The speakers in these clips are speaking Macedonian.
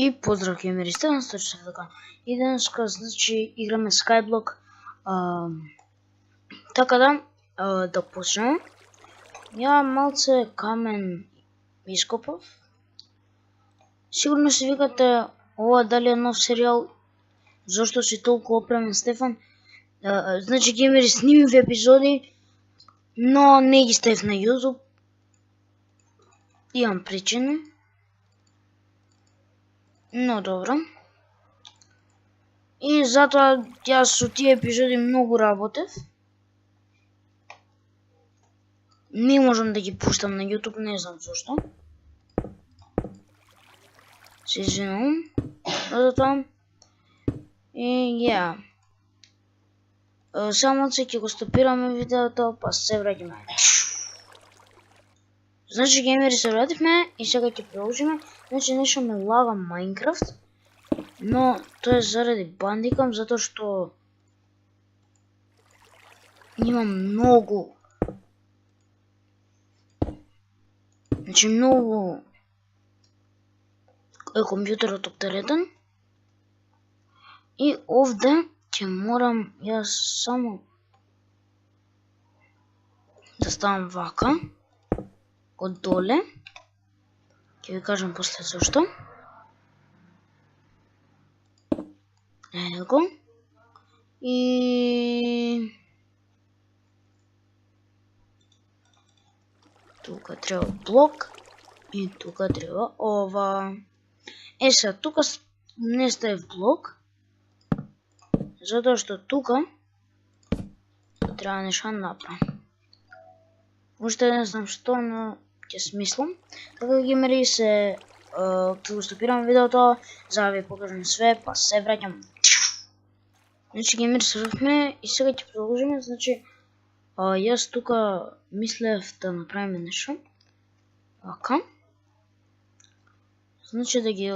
И поздрав геймеристи, на случай така. И денеска, значи, играме Skyblock. Така да почнем. Я малце камен изкопав. Сигурно си викате, ова дали е нов сериал, зашто си толку опремен Стефан. Значи геймери, снимив епизоди, но не ги ставив на YouTube. Имам причина. Но добро. И затоа јас со тие епизоди многу работев. Не можам да ги пуштам на YouTube, не знам зашто. Се извинувам за тоа. И ја. Само ќе го стопираме видеото, па се враќаме. Значи геймери, се вративме и сега ќе продолжиме. Значи нешто ме лага Minecraft. Но тоа е заради бандикам, затоа што има многу. Значи многу е компјутерот оптеретен. И овде ќе морам јас само да ставам вака од доле. Ќе ви кажам после зашто. Его. И тука треба блок и тука треба ова. Сега тука не ставив блок, затоа што тука треба нешто направам. Уште не знам што, но ќе смислам. Така геймери, се ќе го стопирам видеото, за да ви покажам све, па се враќам. Значи геймери, се враќаме и сега ќе продолжиме. Значи јас тука мислев да направиме нешто вака. Значи да ги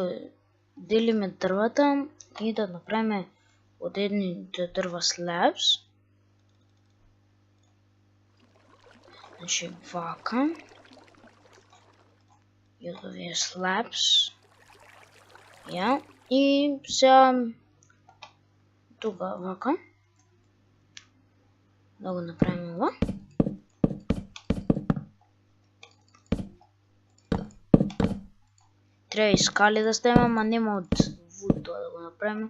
делиме дрвата и да направиме од едни дрва slabs. Значи вака. И од овие slabs. Ја. И сега тука вака. Да го направиме ова. Треба и скали да ставиме, ама нема од wood тоа да го направиме.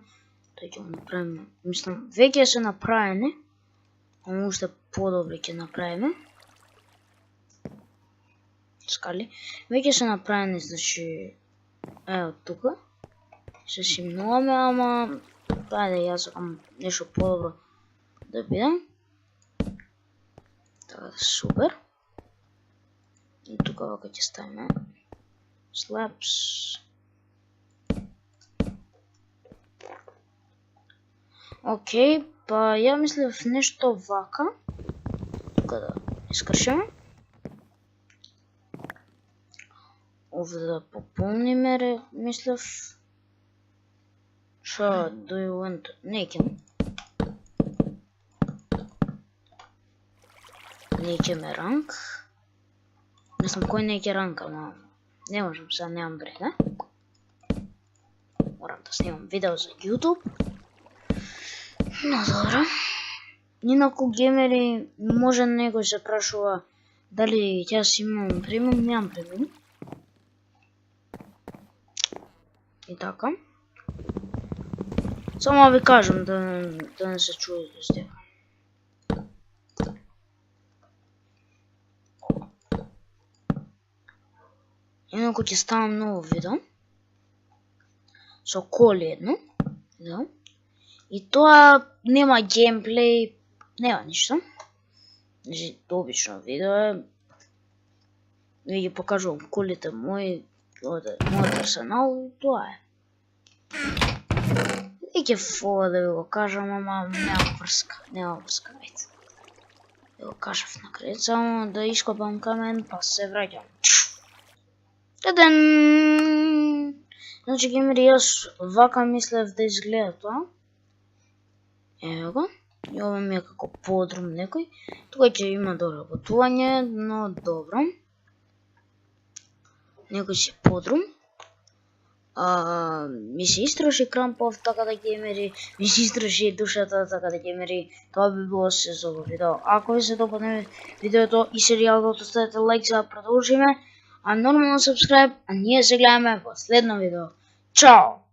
Тоа ќе го направиме. Мислам, веќе се направени, ама уште подобри ќе направиме. Скали. Веќе се направени, значи, ево тука. Се симнуваме, ама ајде јас сакам нешто подобро да биде. Така, супер. И тука вака ќе ставиме slabs. Океј, па ја мислев нешто вака. Тука да искршиме. Овде да пополниме, мислев. Шо, do you want naked? Неќеме ранг. Не знам кој неќе ранг, ама не можам, сега немам време. Морам да снимам видео за YouTube. Но добро. Инаку геймери, може некој се прашува дали јас имам премиум, немам премиум. И така. Само ви кажам да не се чудите с тема. Инако ќе ставам ново видео со коли едно. Да. И тоа нема геймплей, нема ништо. Значи, обично видео е. Ви ги покажувам колите мои, мојот арсенал и тоа е. И ќе фола да ви го кажам, ама нема врска, ајде. Да го кажав на крај, само да ископам камен, па се враќам. Таден! Значи геймери, јас вака мислев да изгледа тоа. Ево го. И ова ми е како подрум некој. Тука ќе има доработување, но добро. Некој си подрум. ми се истроши крампов, така да ќе мери, ми се истроши душата, така да ќе мери. Тоа би било се за ово видео. Ако ви се допадне видеото и серијалот, оставете лайк за да продолжиме, а нормално subscribe, а ние се гледаме во следно видео. Чао!